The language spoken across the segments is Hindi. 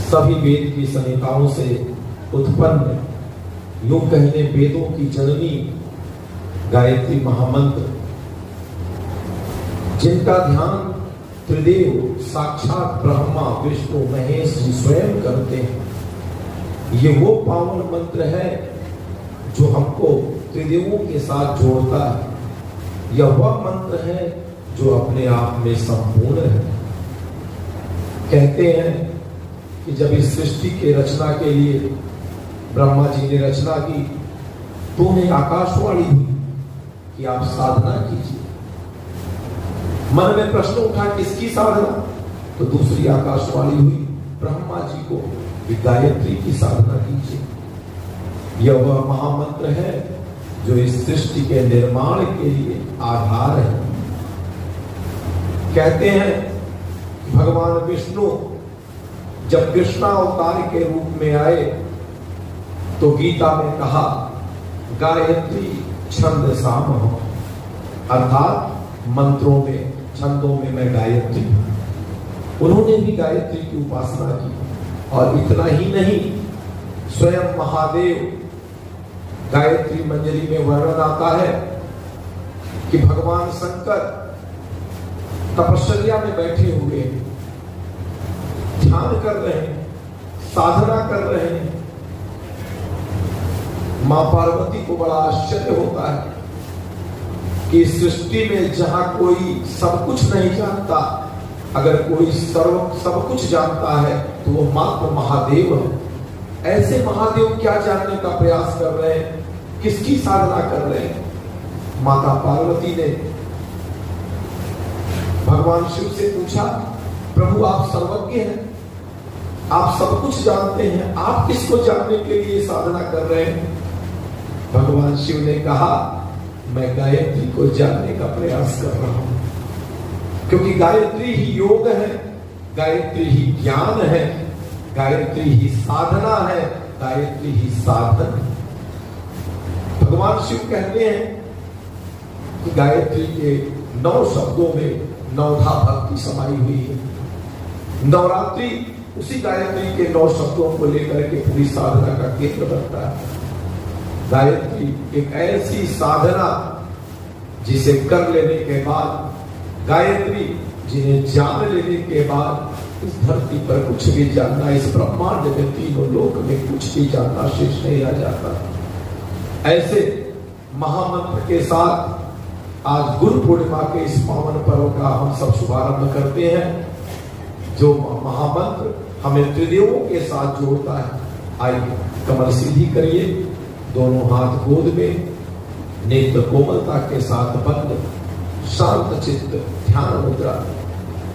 सभी वेद की संहिताओं से उत्पन्न, यूं कहने वेदों की जननी गायत्री महामंत्र, जिनका ध्यान त्रिदेव साक्षात ब्रह्मा विष्णु महेश जी स्वयं करते हैं। ये वो पावन मंत्र है जो हमको त्रिदेवों के साथ जोड़ता है। यह वह मंत्र है जो अपने आप में संपूर्ण है। कहते हैं कि जब इस सृष्टि के रचना के लिए ब्रह्मा जी ने रचना की तो उन्हें आकाशवाणी हुई कि आप साधना कीजिए। मन में प्रश्न उठा, किसकी साधना? तो दूसरी आकाशवाणी हुई ब्रह्मा जी को कि गायत्री की साधना कीजिए। यह वह महामंत्र है जो इस सृष्टि के निर्माण के लिए आधार है। कहते हैं भगवान विष्णु जब कृष्णा अवतार के रूप में आए तो गीता में कहा गायत्री छंद साम हो, अर्थात मंत्रों में छंदों में मैं गायत्री हूं। उन्होंने भी गायत्री की उपासना की। और इतना ही नहीं, स्वयं महादेव, गायत्री मंजरी में वर्णन आता है कि भगवान शंकर तपश्चर्या में बैठे हुए ध्यान कर रहे हैं, साधना कर रहे हैं। मां पार्वती को बड़ा आश्चर्य होता है कि सृष्टि में जहां कोई सब कुछ नहीं जानता, अगर कोई सब कुछ जानता है तो वो मात्र महादेव है। ऐसे महादेव क्या जानने का प्रयास कर रहे हैं, किसकी साधना कर रहे हैं? माता पार्वती ने भगवान शिव से पूछा, प्रभु आप सर्वज्ञ हैं, आप सब कुछ जानते हैं, आप किसको जानने के लिए साधना कर रहे हैं? भगवान शिव ने कहा, मैं गायत्री को जानने का प्रयास कर रहा हूं, क्योंकि गायत्री ही योग है, गायत्री ही ज्ञान है, गायत्री ही साधना है, गायत्री ही साधन है। भगवान शिव कहते हैं कि गायत्री के 9 शब्दों में 9धा भक्ति समाई हुई है। नवरात्रि उसी गायत्री के 9 शब्दों को लेकर के पूरी साधना का केंद्र बनता है। गायत्री एक ऐसी साधना जिसे कर लेने के बाद, गायत्री जिन्हें जान लेने के बाद इस धरती पर कुछ भी जानना, इस ब्रह्मांड में तीनों लोक में कुछ भी जानना शेष नहीं रह जाता। ऐसे महामंत्र के साथ आज गुरु पूर्णिमा के इस पावन पर्व का हम सब शुभारंभ करते हैं, जो महामंत्र हमें त्रिदेवों के साथ जोड़ता है। आइए कमर सीधी करिए, दोनों हाथ गोद में, नेत्र कोमलता के साथ बंद, शांत चित्त ध्यान मुद्रा।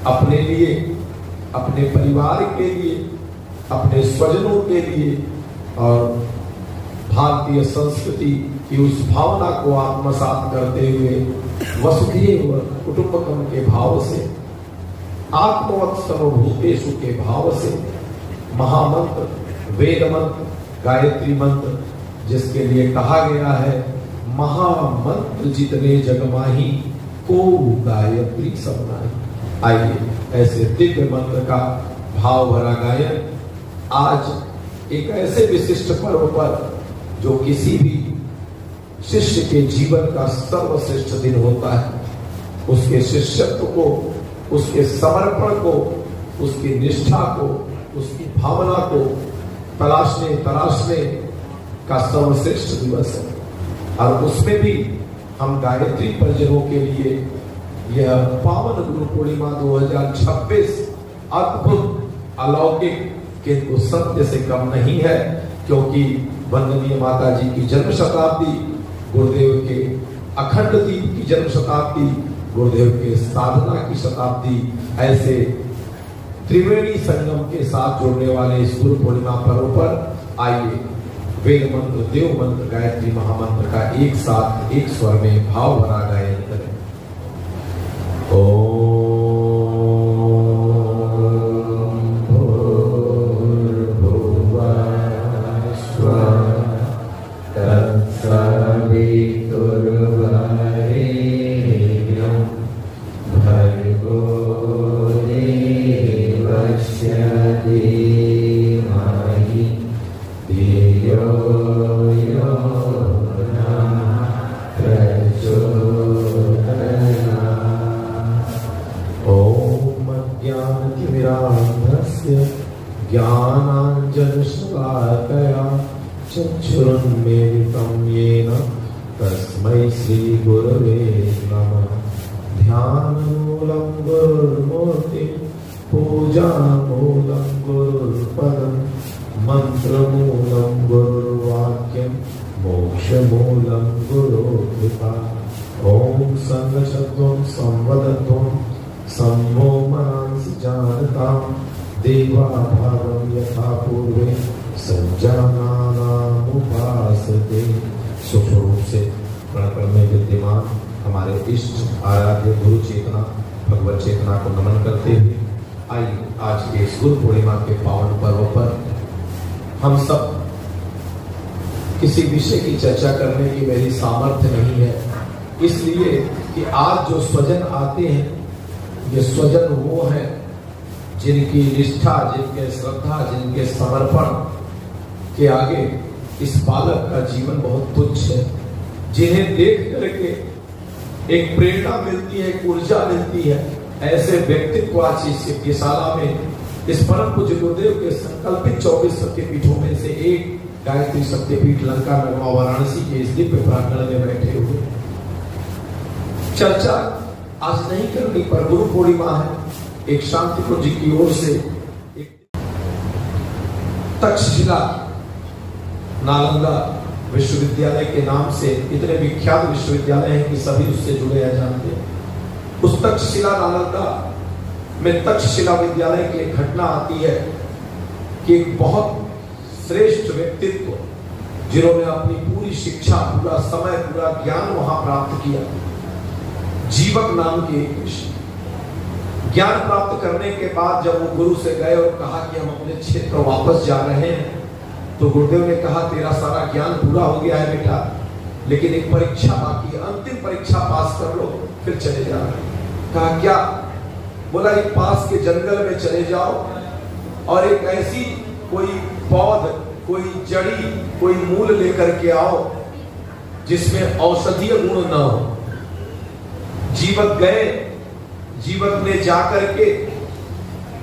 अपने लिए, अपने परिवार के लिए, अपने स्वजनों के लिए और भारतीय संस्कृति की उस भावना को आत्मसात करते हुए वसुधैव कुटुंबकम के भाव से, आत्मवत् सर्वभूतेषु के भाव से महामंत्र, वेद मंत्र, गायत्री मंत्र, जिसके लिए कहा गया है महामंत्र जितने जग माही को गायत्री सब नाही। आइए ऐसे दिव्य मंत्र का भाव भरा गायन आज एक ऐसे विशिष्ट पर्व पर, जो किसी भी शिष्य के जीवन का सर्वश्रेष्ठ दिन होता है, उसके शिष्यत्व को, उसके समर्पण को, उसकी निष्ठा को, उसकी भावना को तराशने का सर्वश्रेष्ठ दिवस है। और उसमें भी हम गायत्री परिजनों के लिए यह पावन गुरु पूर्णिमा 2026 अद्भुत अलौकिक, किंतु सत्य से कम नहीं है, क्योंकि वंदनीय माता जी की जन्म शताब्दी, गुरुदेव के अखंड दीप की जन्म शताब्दी, गुरुदेव के साधना की शताब्दी, ऐसे त्रिवेणी संगम के साथ जोड़ने वाले इस गुरु पूर्णिमा पर्व पर आइए वेद मंत्र, देव मंत्र, गायत्री महामंत्र का एक साथ एक स्वर में भाव भरा गायन करें। भर्गो देवस्य ज्ञानतिमिरान्धस्य ज्ञानाञ्जनशलाकया चक्षुरुन्मीलितं येन तस्मै श्रीगुरवे नमः। ध्यानमूलं गुरुर्मूर्तिं पूजामूलं गुरुर्पदं मन्त्रमूलं गुरुर्वाक्यं मोक्षमूलं गुरुकृपा। ॐ संगशत्वं संवदत्वं सम्मो मनसि जानतां देवाभावं यथा पूर्वे सज्जनानामुपासते। सूक्ष्म रूप से प्रण में विद्यमान हमारे इष्ट आराध्य गुरु चेतना भगवत चेतना को नमन करते हुए आइए आज के इस गुरु पूर्णिमा के पावन पर्व पर हम सब किसी विषय की चर्चा करने की मेरी सामर्थ्य नहीं है, इसलिए कि आज जो स्वजन आते हैं ये स्वजन वो हैं जिनकी निष्ठा, जिनके श्रद्धा, जिनके समर्पण के आगे इस बालक का जीवन बहुत तुच्छ है, जिन्हें देख करके एक प्रेरणा मिलती है, एक ऊर्जा मिलती है। ऐसे व्यक्तित्व आज इस यज्ञशाला में इस परम पूज्य गुरुदेव के संकल्पित 24 शक्तिपीठों में से एक गायत्री शक्तिपीठ लंका नगमा वाराणसी के इस दिव्य प्रांगण में बैठे हुए। चर्चा आज नहीं करनी पर गुरु पूर्णिमा है, एक शांति कुंज की ओर से एक तक्षशिला नालंदा विश्वविद्यालय के नाम से इतने विख्यात विश्वविद्यालय हैं कि सभी उससे जुड़े हैं, जानते हैं। उस तक्षशिला नालंदा में तक्षशिला विद्यालय की एक घटना आती है कि एक बहुत श्रेष्ठ व्यक्तित्व जिन्होंने अपनी पूरी शिक्षा, पूरा समय, पूरा ज्ञान वहां प्राप्त किया, जीवक नाम के एक ऋषि। ज्ञान प्राप्त करने के बाद जब वो गुरु से गए और कहा कि हम अपने क्षेत्र वापस जा रहे हैं, तो गुरुदेव ने कहा तेरा सारा ज्ञान पूरा हो गया है बेटा, लेकिन एक परीक्षा बाकी है, अंतिम परीक्षा पास कर लो फिर चले जाओ। कहा क्या? बोला एक पास के जंगल में चले जाओ और एक ऐसी कोई पौध, कोई जड़ी, कोई मूल लेकर के आओ जिसमें औषधीय गुण न हो। जीवक गए, जीवक ने जाकर के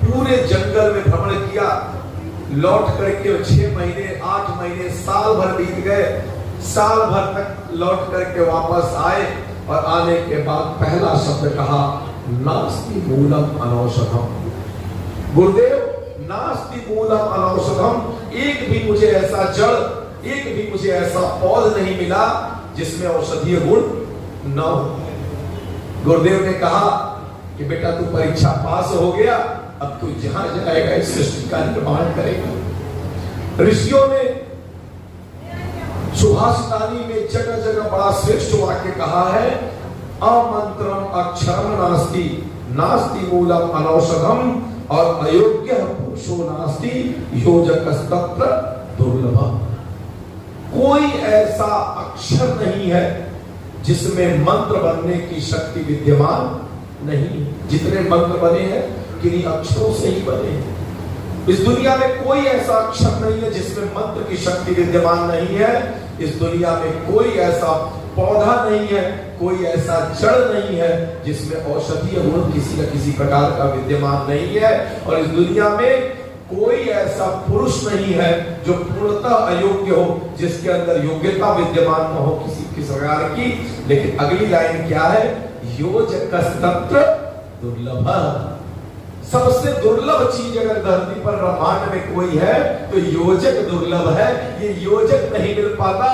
पूरे जंगल में भ्रमण किया, लौट करके 6 महीने, 8 महीने, साल भर बीत गए। साल भर तक लौट करके वापस आए और आने के बाद पहला शब्द कहा नास्ति मूलम अनौषधम। गुरुदेव नास्ति मूलम अनौषधम, एक भी मुझे ऐसा जड़, एक भी मुझे ऐसा पौध नहीं मिला जिसमें औषधीय गुण न हो। गुरुदेव ने कहा कि बेटा तू परीक्षा पास हो गया, अब तू जहां जाएगा इस सृष्टि का निर्माण करेगा। ऋषियों ने सुभाषितानी में जगह जगह बड़ा श्रेष्ठ वाक्य कहा है, अमंत्रम अक्षरम नास्ति, नास्ति मूलम अनौषधम, और अयोग्य पुरुषो नास्ति योजकस्तत्र दुर्लभम। कोई ऐसा अक्षर नहीं है जिसमें मंत्र बनने की शक्ति विद्यमान नहीं। जितने मंत्र बने हैं किन्हीं अक्षरों से ही बने हैं। इस दुनिया में कोई ऐसा अक्षर नहीं है जिसमें मंत्र की शक्ति विद्यमान नहीं है। इस दुनिया में कोई ऐसा पौधा नहीं है, कोई ऐसा जड़ नहीं है जिसमें औषधीय गुण किसी न किसी प्रकार का विद्यमान नहीं है। और इस दुनिया में कोई ऐसा पुरुष नहीं है जो पूर्णतः अयोग्य हो, जिसके अंदर योग्यता विद्यमान न हो किसी प्रकार की। लेकिन अगली लाइन क्या है? योजकस्तत्र दुर्लभ। सबसे दुर्लभ चीज अगर धरती पर ब्रह्मांड में कोई है तो योजक दुर्लभ है। ये योजक नहीं मिल पाता,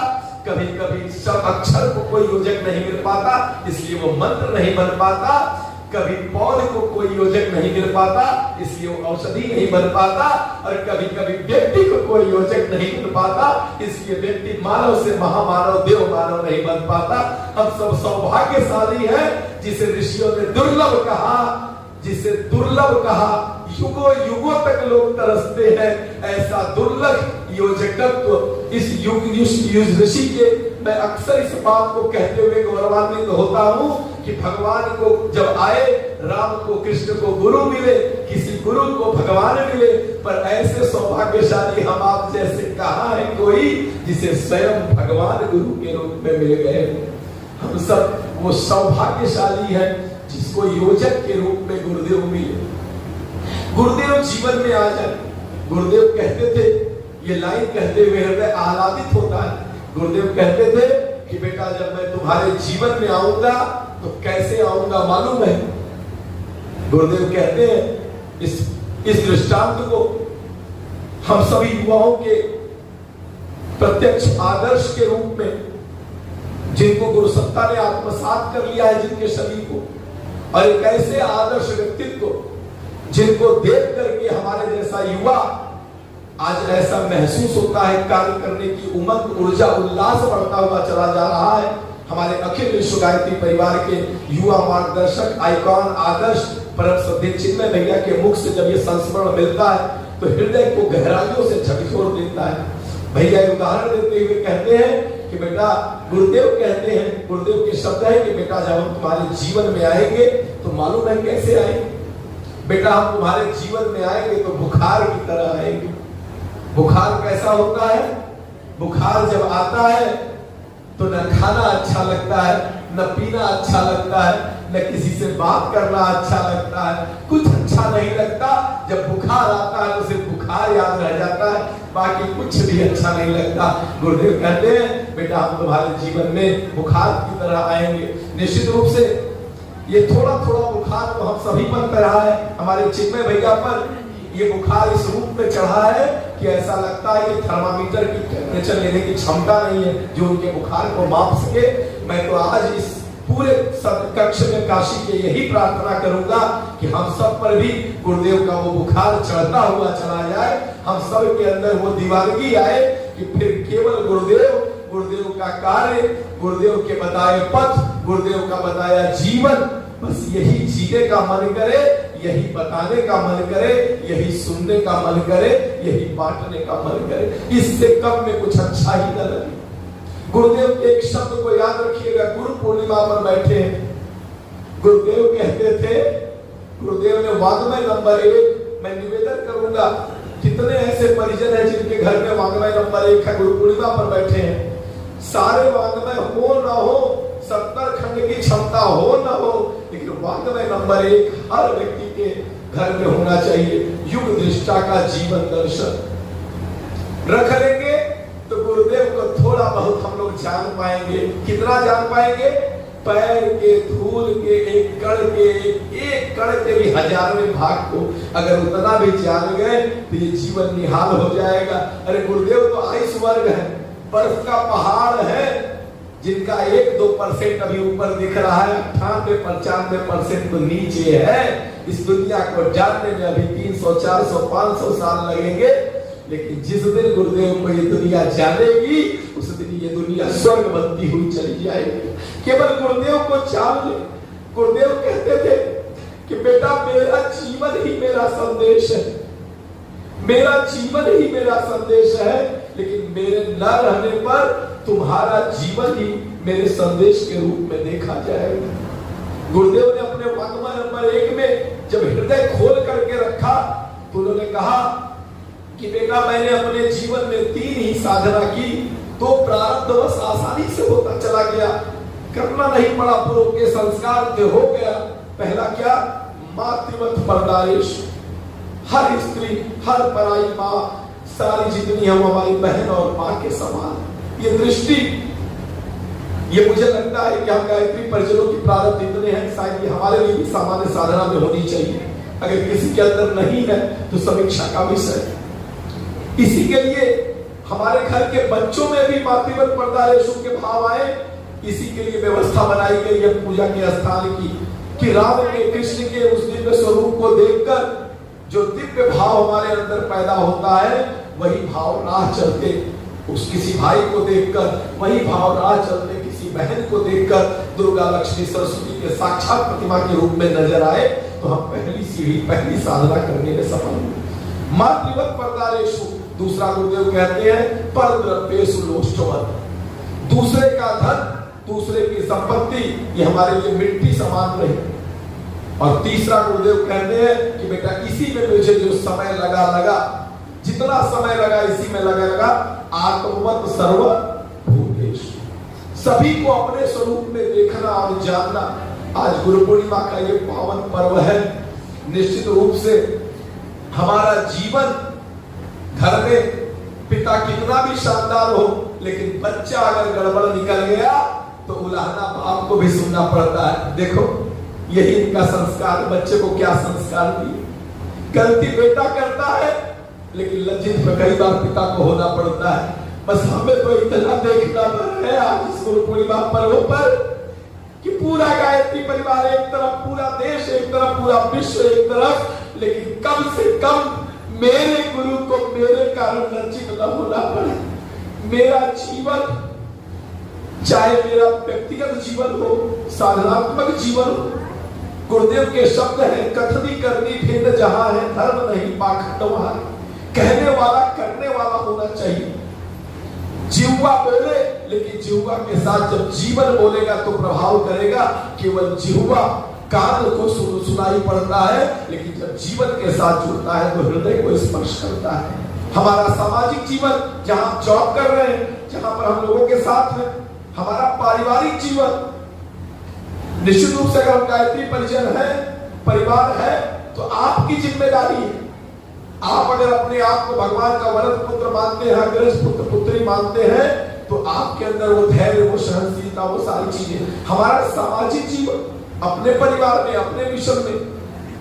कभी कभी सब अक्षर को कोई योजक नहीं मिल पाता, इसलिए वो मंत्र नहीं बन पाता। कभी पौध को कोई योजक नहीं मिल पाता, इसलिए वो औषधि नहीं बन पाता। और कभी कभी व्यक्ति को कोई योजक नहीं मिल पाता, इसलिए व्यक्ति मानव से महामानव, देव मानव नहीं बन पाता। हम सब सौभाग्यशाली हैं जिसे ऋषियों ने दुर्लभ कहा, जिसे दुर्लभ कहा। युगों युगों तक लोग तरसते हैं, ऐसा दुर्लभ योजकत्व इस युग ऋषि के। मैं अक्सर इस बात को कहते हुए गौरवान्वित होता हूँ कि भगवान को जब आए, राम को कृष्ण को गुरु मिले, किसी गुरु को भगवान मिले, पर ऐसे सौभाग्यशाली हम आप जैसे कहाँ है कोई जिसे स्वयं भगवान गुरु के रूप में मिल गए। हम सब वो सौभाग्यशाली है जिसको योजक के रूप में गुरुदेव मिले। जीवन में आ जाए। गुरुदेव कहते थे, ये लाइन कहते हुए हृदय आह्लादित होता है। गुरुदेव कहते थे कि बेटा जब मैं तुम्हारे जीवन में आऊंगा तो कैसे आऊंगा मालूम है? गुरुदेव कहते हैं इस दृष्टांत को हम सभी युवाओं के प्रत्यक्ष आदर्श के रूप में, जिनको गुरु सत्ता ने आत्मसात कर लिया है जिनके शरीर को, और एक ऐसे आदर्श व्यक्तित्व जिनको देख करके हमारे जैसा युवा आज ऐसा महसूस होता है, कार्य करने की उमंग, ऊर्जा, उल्लास बढ़ता हुआ चला जा रहा है। हमारे अखिल विश्व गायत्री परिवार के युवा मार्गदर्शक, आइकॉन, आदर्श परम श्रद्धेय चिन्मय भैया के मुख से जब ये संस्मरण मिलता है तो हृदय को गहराइयों से झकझोर देता है। भैया उदाहरण देते हुए कहते हैं कि बेटा, गुरुदेव कहते हैं, गुरुदेव के शब्द है कि बेटा जब हम तुम्हारे जीवन में आएंगे तो मालूम है कैसे आएंगे? बेटा हम तुम्हारे जीवन में आएंगे तो बुखार की तरह आएंगे। बुखार कैसा होता है? बुखार जब आता है तो न खाना अच्छा लगता है, न पीना अच्छा लगता है, न किसी से बात करना अच्छा लगता है, कुछ अच्छा नहीं लगता। जब बुखार आता है तो सिर्फ बुखार याद रह जाता है, बाकी कुछ भी अच्छा नहीं लगता। गुरुदेव कहते हैं बेटा हम तुम्हारे जीवन में बुखार की तरह आएंगे। निश्चित रूप से ये थोड़ा थोड़ा बुखार तो हम सभी पर पड़ा है। हमारे चिन्मय भैया पर ये बुखार इस रूप में चढ़ा है कि ऐसा लगता है कि थर्मामीटर की टेम्परेचर लेने की क्षमता नहीं है जो उनके बुखार को माप सके। मैं तो आज इस पूरे कक्ष में काशी के यही प्रार्थना करूंगा कि हम सब पर भी गुरुदेव का वो बुखार चढ़ता हुआ चला जाए, हम सब के अंदर वो दीवानगी आए कि फिर केवल गुरुदेव का कार्य, गुरुदेव के बताए पथ, गुरुदेव का बताया जीवन, बस यही जीने का मन करे, यही बताने का मन करे, यही सुनने का मन करे, यही बांटने का मन करे। इससे कम में कुछ अच्छा ही न लगे। गुरुदेव के एक शब्द को याद रखिएगा, गुरु पूर्णिमा पर बैठे हैं, गुरुदेव कहते थे, गुरुदेव ने वाङ्मय नंबर 1, मैं निवेदन करूंगा, कितने ऐसे परिजन हैं जिनके घर में वाङ्मय नंबर 1 है, गुरु पूर्णिमा पर बैठे हैं। सारे वाङ्मय हो ना हो, 70 खंड की क्षमता हो ना हो, लेकिन वाङ्मय नंबर 1 हर व्यक्ति के घर में होना चाहिए। युग दृष्टा का जीवन दर्शन रख लेंगे तो गुरुदेव को थोड़ा बहुत हम लोग जान पाएंगे। कितना जान पाएंगे? पैर के धूल के एक कण के भी 1000वें भाग को अगर उतना भी जान गए तो ये जीवन निहाल हो जाएगा। अरे गुरुदेव तो आइस वर्ग है, बर्फ का पहाड़ है, जिनका 1-2% अभी ऊपर दिख रहा है, 98-95% तो नीचे है। इस दुनिया को जानने में अभी 300, 400, 500 साल लगेंगे, लेकिन जिस दिन गुरुदेव को ये दुनिया जानेगी उस दिन ये दुनिया स्वर्ग बनती हुई चली जाएगी। केवल गुरुदेव को जान ले। गुरुदेव कहते थे कि बेटा मेरा जीवन ही मेरा संदेश है, मेरा जीवन ही मेरा संदेश है, लेकिन मेरे न रहने पर तुम्हारा जीवन ही मेरे संदेश के रूप में देखा जाएगा। गुरुदेव ने अपने वाङ्मय नंबर 1 में जब हृदय खोल करके रखा तो उन्होंने कहा कि बेटा मैंने अपने जीवन में 3 ही साधना की, तो प्रारब्धवश आसानी से होता चला गया, करना नहीं पड़ा, पूर्व के संस्कार थे, हो गया। पहला क्या? मातृवत परदारेश, हर स्त्री, हर पराई माँ, सारी जितनी हम हमारी बहन और माँ के समान। ये दृष्टि, ये मुझे लगता है कि हम गायत्री परिजनों की प्रारब्ध इतने हैं, शायद ये हमारे लिए भी सामान्य साधना में होनी चाहिए। अगर किसी के अंदर नहीं है तो समीक्षा का विषय। इसी के लिए हमारे घर के बच्चों में भी मातृवत परदारेशु के भाव आए, इसी के लिए व्यवस्था बनाई गई है पूजा के स्थान की, कि राम के, कृष्ण के उस दिव्य स्वरूप को देखकर जो दिव्य भाव हमारे अंदर पैदा होता है, वही भाव राह चलते उस किसी भाई को देखकर, वही भाव राह चलते किसी बहन को देखकर दुर्गा, लक्ष्मी, सरस्वती के साक्षात प्रतिमा के रूप में नजर आए तो हम पहली सीढ़ी, पहली साधना करने में सफल हुए। मातृवत परदारेशु, दूसरा गुरुदेव कहते हैं पर द्रव्येषु लोष्टवत्, दूसरे का धन, दूसरे की संपत्ति ये हमारे लिए मिट्टी समान रही। और तीसरा गुरुदेव कहते हैं कि बेटा इसी में मुझे जो समय लगा, जितना समय लगा इसी में लगा, आत्मवत् सर्व भूतेषु, सभी को अपने स्वरूप में देखना और जानना। आज गुरु पूर्णिमा का ये पावन पर्व है। निश्चित रूप से हमारा जीवन घर में पिता कितना भी शानदार हो, लेकिन बच्चा अगर गड़बड़ निकल गया तो उलाहना बाप को भी सुनना पड़ता है। देखो यही इनका संस्कार, बच्चे को क्या संस्कार दिए। गलती बेटा करता है लेकिन लज्जित में कई बार पिता को होना पड़ता है। बस हमें तो इतना देखना पड़ है आज इस गुरु पूर्णिमा पर्व पर कि पूरा गायत्री परिवार एक तरफ, पूरा देश एक तरफ, पूरा विश्व एक तरफ, लेकिन कम से कम मेरे गुरु को मेरे कारण लज्जित न होना पड़े। मेरा जीवन, चाहे मेरा व्यक्तिगत जीवन हो, साधनात्मक जीवन हो, गुरुदेव के शब्द हैं, कथनी करनी भेद जहां है, धर्म नहीं पाखंड वहां। कहने वाला करने वाला होना चाहिए। जिह्वा बोले, लेकिन जिह्वा के साथ जब जीवन बोलेगा तो प्रभाव करेगा। केवल जिह्वा कान को सुनाई पड़ता है, लेकिन जब जीवन के साथ जुड़ता है तो हृदय को स्पर्श करता है। हमारा सामाजिक जीवन, जहां जॉब कर रहे हैं, जहां पर हम लोगों के साथ हैं, हमारा पारिवारिक जीवन, निश्चित रूप से अगर हम गायत्री परिजन है, परिवार है, तो आपकी जिम्मेदारी है। आप अगर अपने आप को भगवान का वरद पुत्र मानते हैं, अग्रज पुत्र पुत्री मानते हैं, तो आपके अंदर वो धैर्य, वो सहनशीलता, वो सारी चीजें। हमारा सामाजिक जीवन, अपने परिवार में, अपने मिशन में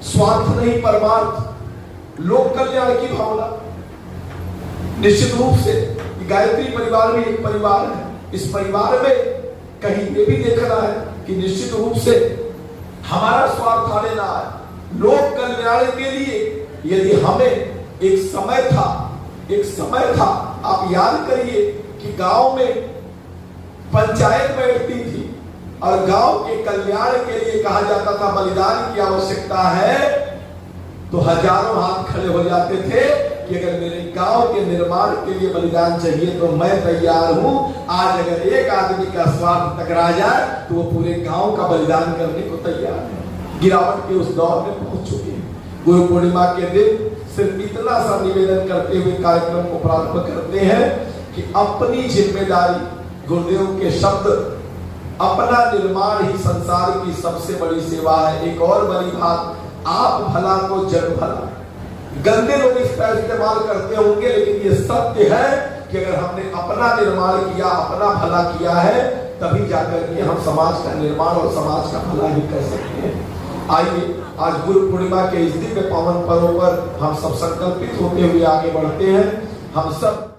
स्वार्थ नहीं परमार्थ, लोक कल्याण की भावना। निश्चित रूप से गायत्री परिवार भी एक परिवार है। इस परिवार में कहीं ये भी देखना है कि निश्चित रूप से हमारा स्वार्थ आने ना आए। लोक कल्याण के लिए यदि हमें एक समय था, आप याद करिए कि गांव में पंचायत बैठती थी और गांव के कल्याण के लिए कहा जाता था बलिदान की आवश्यकता है, तो हजारों हाथ खड़े हो जाते थे कि अगर मेरे गांव के निर्माण के लिए बलिदान चाहिए तो मैं तैयार हूं। आज अगर एक आदमी का स्वार्थ टकरा जाए तो वो पूरे गांव का बलिदान करने को तैयार है। गिरावट के उस दौर में पहुंच चुके हैं। गुरु पूर्णिमा के दिन सिर्फ इतना सा निवेदन करते हुए कार्यक्रम को प्रारंभ करते हैं कि अपनी जिम्मेदारी, गुरुदेव के शब्द, अपना निर्माण ही संसार की सबसे बड़ी सेवा है। एक और बड़ी बात, आप भला को जग भला। गंदे लोग इसका इस्तेमाल करते होंगे, लेकिन ये सत्य है कि अगर हमने अपना निर्माण किया, अपना भला किया है, तभी जाकर के हम समाज का निर्माण और समाज का भला ही कर सकते हैं। आइए आज गुरु पूर्णिमा के इस दिव्य पावन पर्व पर हम सब संकल्पित होते हुए आगे बढ़ते हैं। हम सब